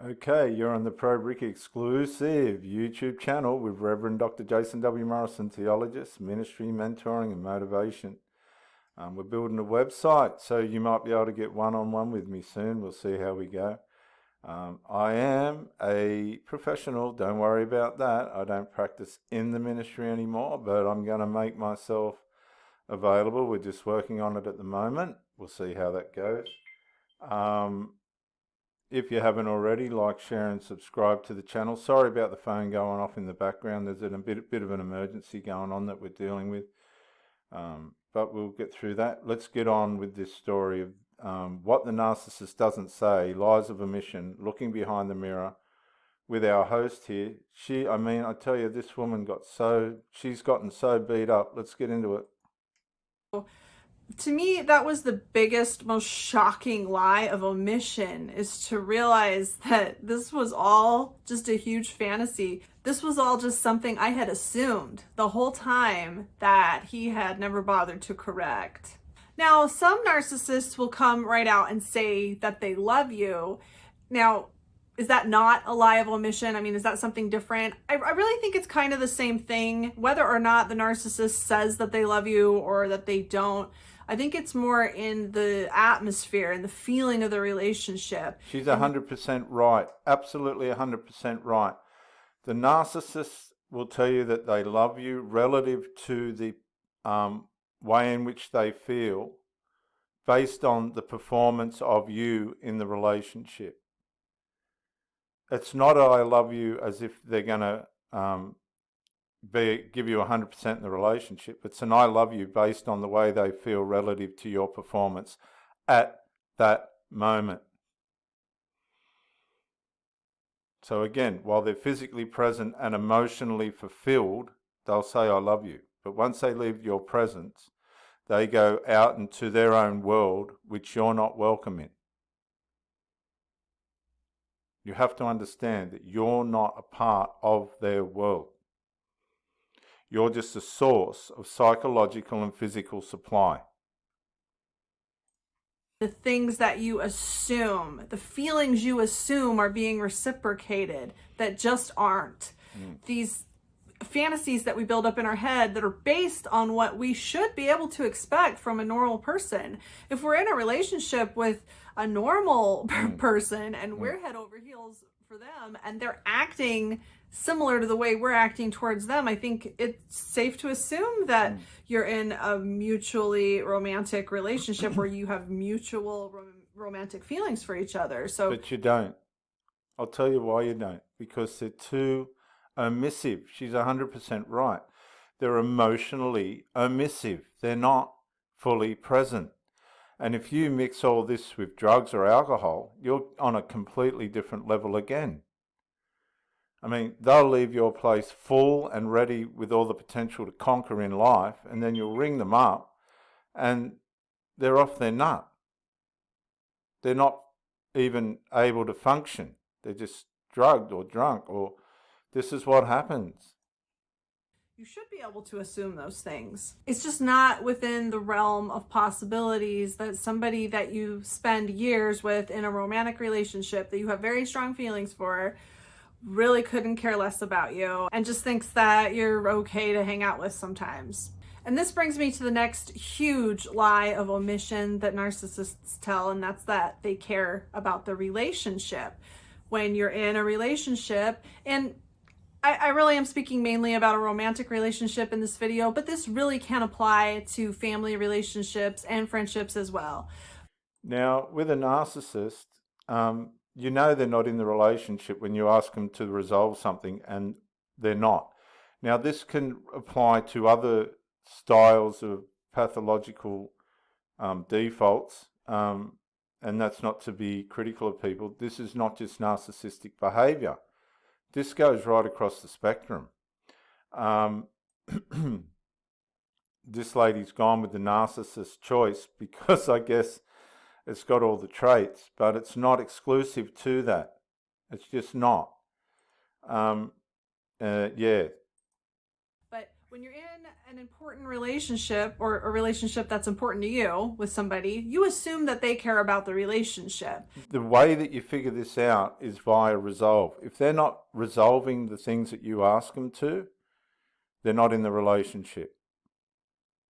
Okay, you're on the Pro Brick exclusive YouTube channel with Reverend Dr. Jason W. Morrison, theologist, ministry, mentoring, and motivation. We're building a website, so you might be able to get one-on-one with me soon. We'll see how we go. I am a professional, don't worry about that. I don't practice in the ministry anymore, but I'm going to make myself available. We're just working on it at the moment. We'll see how that goes. If you haven't already, like, share and subscribe to the channel. Sorry about the phone going off in the background. There's a bit of an emergency going on that we're dealing with. But we'll get through that. Let's get on with this story of what the narcissist doesn't say, lies of omission, looking behind the mirror, with our host here. I tell you, this woman she's gotten so beat up. Let's get into it. To me, that was the biggest, most shocking lie of omission, is to realize that this was all just a huge fantasy. This was all just something I had assumed the whole time that he had never bothered to correct. Now, some narcissists will come right out and say that they love you. Now, is that not a lie of omission? I mean, is that something different? I really think it's kind of the same thing, whether or not the narcissist says that they love you or that they don't. I think it's more in the atmosphere and the feeling of the relationship. She's 100% right. Absolutely 100% right. The narcissist will tell you that they love you relative to the way in which they feel based on the performance of you in the relationship. It's not I love you as if they're going to give you 100% in the relationship. It's an I love you based on the way they feel relative to your performance at that moment. So again, while they're physically present and emotionally fulfilled, they'll say I love you. But once they leave your presence, they go out into their own world, which you're not welcome in. You have to understand that you're not a part of their world. You're just a source of psychological and physical supply. The things that you assume, the feelings you assume are being reciprocated that just aren't. These fantasies that we build up in our head that are based on what we should be able to expect from a normal person. If we're in a relationship with a normal person and we're head over heels for them and they're acting similar to the way we're acting towards them, I think it's safe to assume that you're in a mutually romantic relationship where you have mutual romantic feelings for each other. But you don't. I'll tell you why you don't. Because they're too omissive. She's 100% right. They're emotionally omissive. They're not fully present. And if you mix all this with drugs or alcohol, you're on a completely different level again. I mean, they'll leave your place full and ready with all the potential to conquer in life, and then you'll ring them up and they're off their nut. They're not even able to function. They're just drugged or drunk, or this is what happens. You should be able to assume those things. It's just not within the realm of possibilities that somebody that you spend years with in a romantic relationship that you have very strong feelings for really couldn't care less about you and just thinks that you're okay to hang out with sometimes. And this brings me to the next huge lie of omission that narcissists tell, and that's that they care about the relationship. When you're in a relationship, and I really am speaking mainly about a romantic relationship in this video, but this really can apply to family relationships and friendships as well. Now, with a narcissist, you know they're not in the relationship when you ask them to resolve something, and they're not. Now, this can apply to other styles of pathological defaults, and that's not to be critical of people. This is not just narcissistic behavior. This goes right across the spectrum. This lady's gone with the narcissist choice because I guess it's got all the traits, but it's not exclusive to that. It's just not. Yeah. But When you're in an important relationship or a relationship that's important to you with somebody, you assume that they care about the relationship. The way that you figure this out is via resolve. If they're not resolving the things that you ask them to, they're not in the relationship.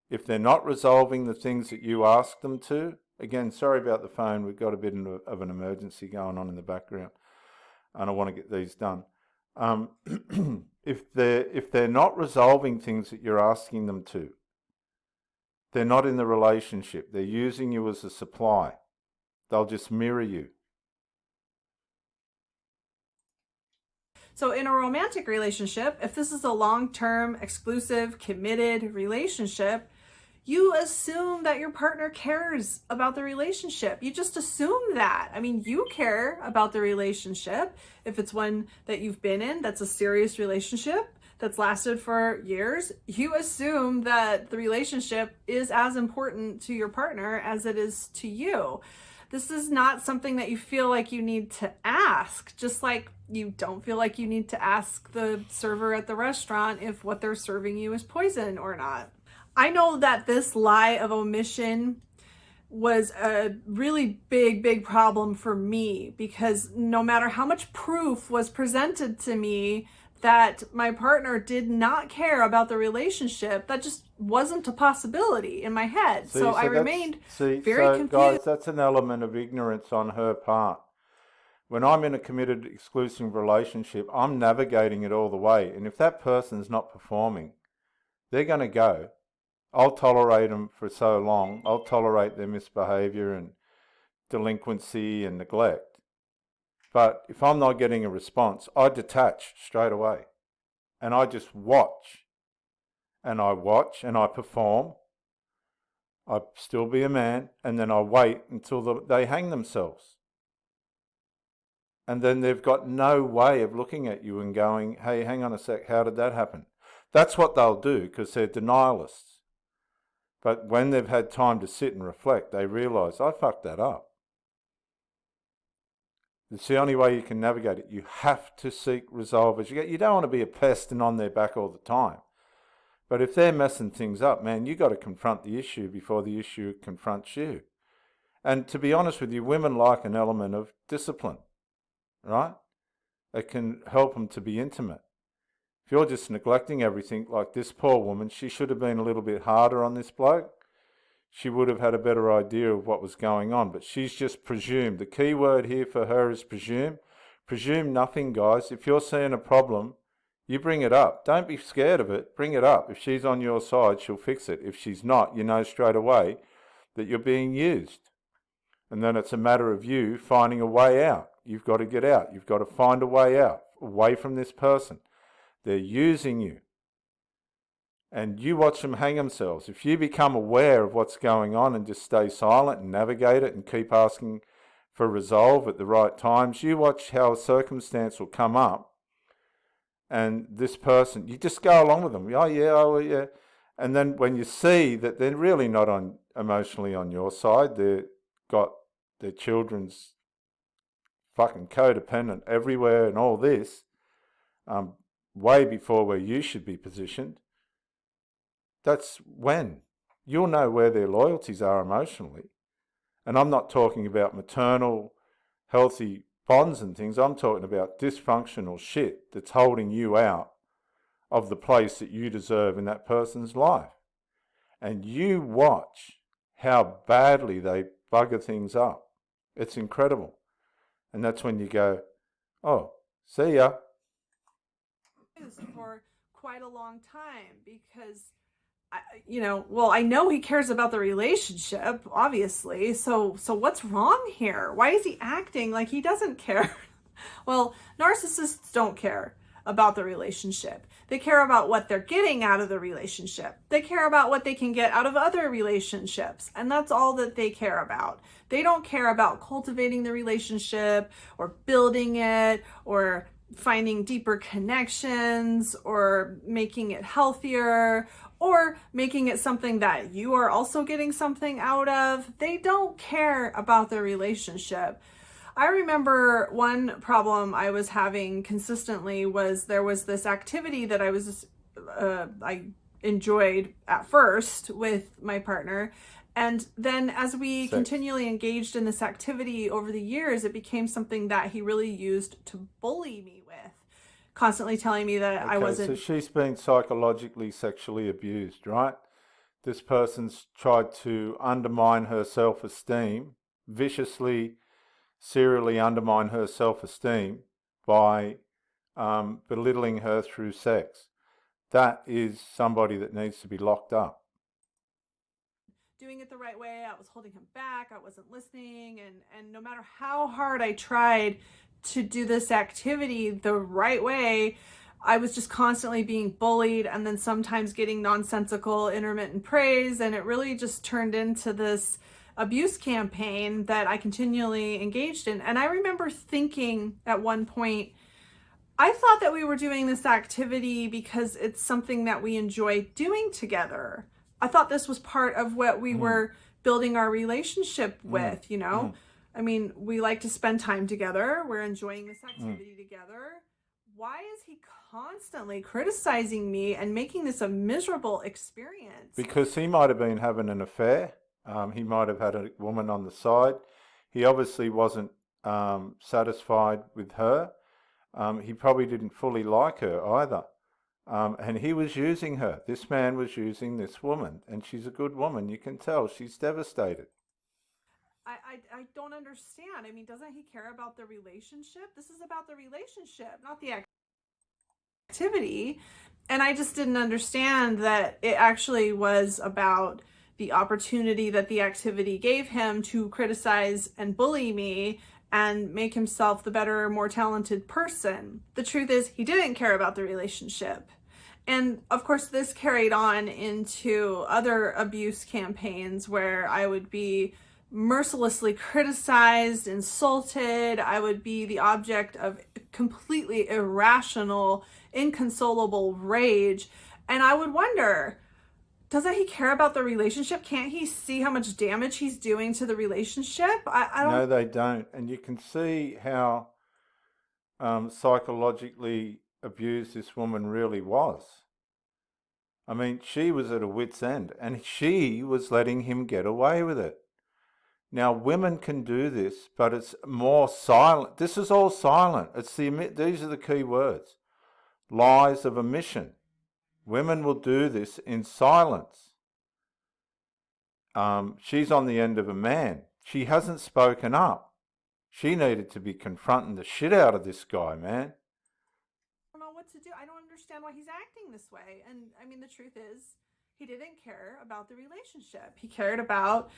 If they're not resolving the things that you ask them to, again, sorry about the phone, we've got a bit of an emergency going on in the background and I want to get these done. If they're not resolving things that you're asking them to, they're not in the relationship. They're using you as a supply. They'll just mirror you. So in a romantic relationship, if this is a long-term, exclusive, committed relationship, you assume that your partner cares about the relationship. You just assume that. I mean, you care about the relationship. If it's one that you've been in, that's a serious relationship that's lasted for years, you assume that the relationship is as important to your partner as it is to you. This is not something that you feel like you need to ask, just like you don't feel like you need to ask the server at the restaurant if what they're serving you is poison or not. I know that this lie of omission was a really big problem for me, because no matter how much proof was presented to me that my partner did not care about the relationship, that just wasn't a possibility in my head. So I remained very confused. Guys, that's an element of ignorance on her part. When I'm in a committed, exclusive relationship, I'm navigating it all the way. And if that person's not performing, they're going to go. I'll tolerate them for so long. I'll tolerate their misbehaviour and delinquency and neglect. But if I'm not getting a response, I detach straight away. And I just watch. And I perform. I still be a man. And then I wait until they hang themselves. And then they've got no way of looking at you and going, hey, hang on a sec, how did that happen? That's what they'll do, because they're denialists. But when they've had time to sit and reflect, they realise, I fucked that up. It's the only way you can navigate it. You have to seek resolve as you go. You don't want to be a pest and on their back all the time. But if they're messing things up, man, you got to confront the issue before the issue confronts you. And to be honest with you, women like an element of discipline, right? It can help them to be intimate. If you're just neglecting everything, like this poor woman, she should have been a little bit harder on this bloke. She would have had a better idea of what was going on, but she's just presumed. The key word here for her is presume. Presume nothing, guys. If you're seeing a problem, you bring it up. Don't be scared of it. Bring it up. If she's on your side, she'll fix it. If she's not, you know straight away that you're being used. And then it's a matter of you finding a way out. You've got to get out. You've got to find a way out, away from this person. They're using you. And you watch them hang themselves. If you become aware of what's going on and just stay silent and navigate it and keep asking for resolve at the right times, you watch how a circumstance will come up and this person, you just go along with them. Oh yeah. And then when you see that they're really not emotionally on your side, they've got their children's fucking codependent everywhere and all this, way before where you should be positioned, that's when you'll know where their loyalties are emotionally. And I'm not talking about maternal, healthy bonds and things. I'm talking about dysfunctional shit that's holding you out of the place that you deserve in that person's life. And you watch how badly they bugger things up. It's incredible. And that's when you go, oh, see ya. For quite a long time, because I know he cares about the relationship, obviously. So what's wrong here? Why is he acting like he doesn't care? Well, narcissists don't care about the relationship. They care about what they're getting out of the relationship. They care about what they can get out of other relationships. And that's all that they care about. They don't care about cultivating the relationship or building it or finding deeper connections or making it healthier or making it something that you are also getting something out of. They don't care about the relationship. I remember one problem I was having consistently was there was this activity that I enjoyed at first with my partner. And then as we continually engaged in this activity over the years, it became something that he really used to bully me with, constantly telling me that I wasn't. So she's been psychologically sexually abused, right? This person's tried to undermine her self-esteem, viciously, serially undermine her self-esteem by belittling her through sex. That is somebody that needs to be locked up. Doing it the right way. I was holding him back. I wasn't listening. And no matter how hard I tried to do this activity the right way, I was just constantly being bullied and then sometimes getting nonsensical intermittent praise. And it really just turned into this abuse campaign that I continually engaged in. And I remember thinking at one point, I thought that we were doing this activity because it's something that we enjoy doing together. I thought this was part of what we were building our relationship with, you know? I mean, we like to spend time together. We're enjoying this activity together. Why is he constantly criticizing me and making this a miserable experience? Because he might have been having an affair. He might have had a woman on the side. He obviously wasn't satisfied with her. He probably didn't fully like her either. And he was using her. This man was using this woman. And she's a good woman. You can tell she's devastated. I don't understand. I mean, doesn't he care about the relationship? This is about the relationship, not the activity. And I just didn't understand that it actually was about the opportunity that the activity gave him to criticize and bully me and make himself the better, more talented person. The truth is, he didn't care about the relationship. And of course, this carried on into other abuse campaigns where I would be mercilessly criticized, insulted. I would be the object of completely irrational, inconsolable rage. And I would wonder, doesn't he care about the relationship? Can't he see how much damage he's doing to the relationship? I don't. No, they don't. And you can see how psychologically abused this woman really was. I mean, she was at a wit's end and she was letting him get away with it. Now, women can do this, but it's more silent. This is all silent. These are the key words. Lies of omission. Women will do this in silence. She's on the end of a man. She hasn't spoken up. She needed to be confronting the shit out of this guy, man. I don't know what to do. I don't understand why he's acting this way. And I mean, the truth is, he didn't care about the relationship. He cared about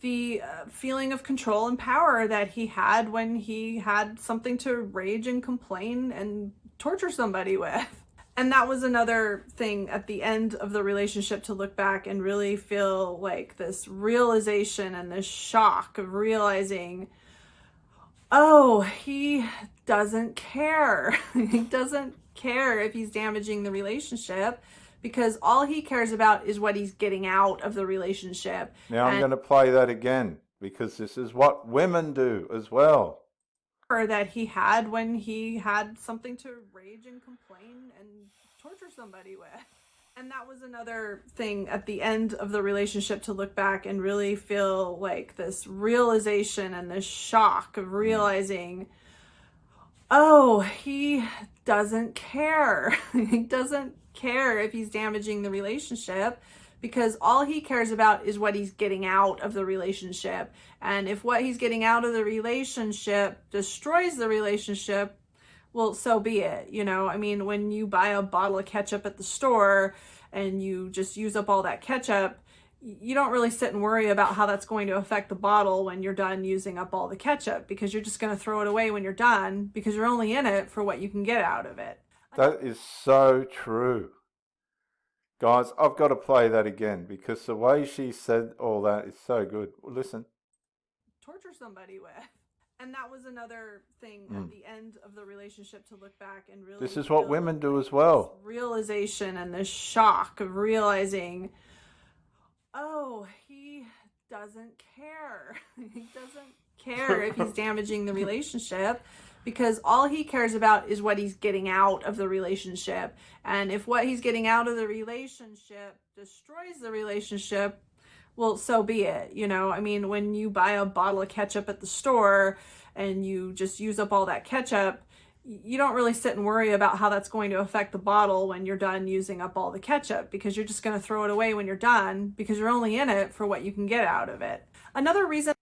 the feeling of control and power that he had when he had something to rage and complain and torture somebody with. And that was another thing at the end of the relationship to look back and really feel like this realization and this shock of realizing, oh, he doesn't care. He doesn't care if he's damaging the relationship because all he cares about is what he's getting out of the relationship. Now I'm going to play that again because this is what women do as well. That he had when he had something to rage and complain and torture somebody with. And that was another thing at the end of the relationship to look back and really feel like this realization and this shock of realizing, oh, he doesn't care. He doesn't care if he's damaging the relationship because all he cares about is what he's getting out of the relationship. And if what he's getting out of the relationship destroys the relationship, well, so be it. You know, I mean, when you buy a bottle of ketchup at the store and you just use up all that ketchup, you don't really sit and worry about how that's going to affect the bottle when you're done using up all the ketchup because you're just going to throw it away when you're done because you're only in it for what you can get out of it. That is so true. Guys, I've got to play that again because the way she said all that is so good. Listen. Torture somebody with. And that was another thing at the end of the relationship to look back and really. This is what women do as well. Realization and this shock of realizing, oh, he doesn't care. He doesn't care if he's damaging the relationship because all he cares about is what he's getting out of the relationship. And if what he's getting out of the relationship destroys the relationship, well, so be it. You know, I mean, when you buy a bottle of ketchup at the store and you just use up all that ketchup, you don't really sit and worry about how that's going to affect the bottle when you're done using up all the ketchup, because you're just going to throw it away when you're done, because you're only in it for what you can get out of it. Another reason.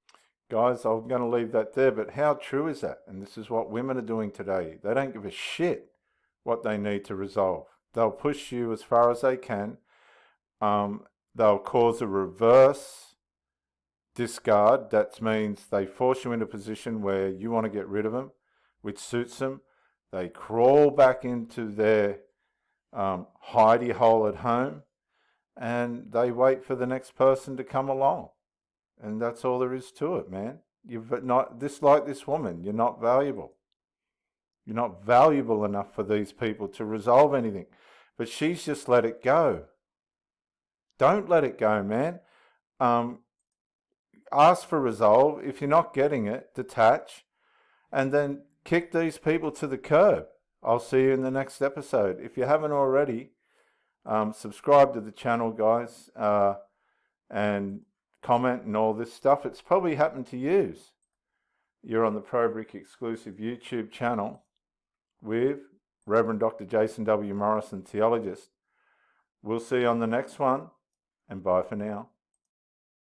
Guys, I'm going to leave that there, but how true is that? And this is what women are doing today. They don't give a shit what they need to resolve. They'll push you as far as they can. They'll cause a reverse discard. That means they force you into a position where you want to get rid of them, which suits them. They crawl back into their hidey hole at home, and they wait for the next person to come along. And that's all there is to it, man. You've not like this woman. You're not valuable. You're not valuable enough for these people to resolve anything. But she's just let it go. Don't let it go, man. Ask for resolve. If you're not getting it, detach, and then kick these people to the curb. I'll see you in the next episode. If you haven't already, subscribe to the channel, guys, and comment and all this stuff. It's probably happened to you. You're on the ProBrick exclusive YouTube channel with Reverend Dr. Jason W. Morrison, theologist. We'll see you on the next one, and bye for now.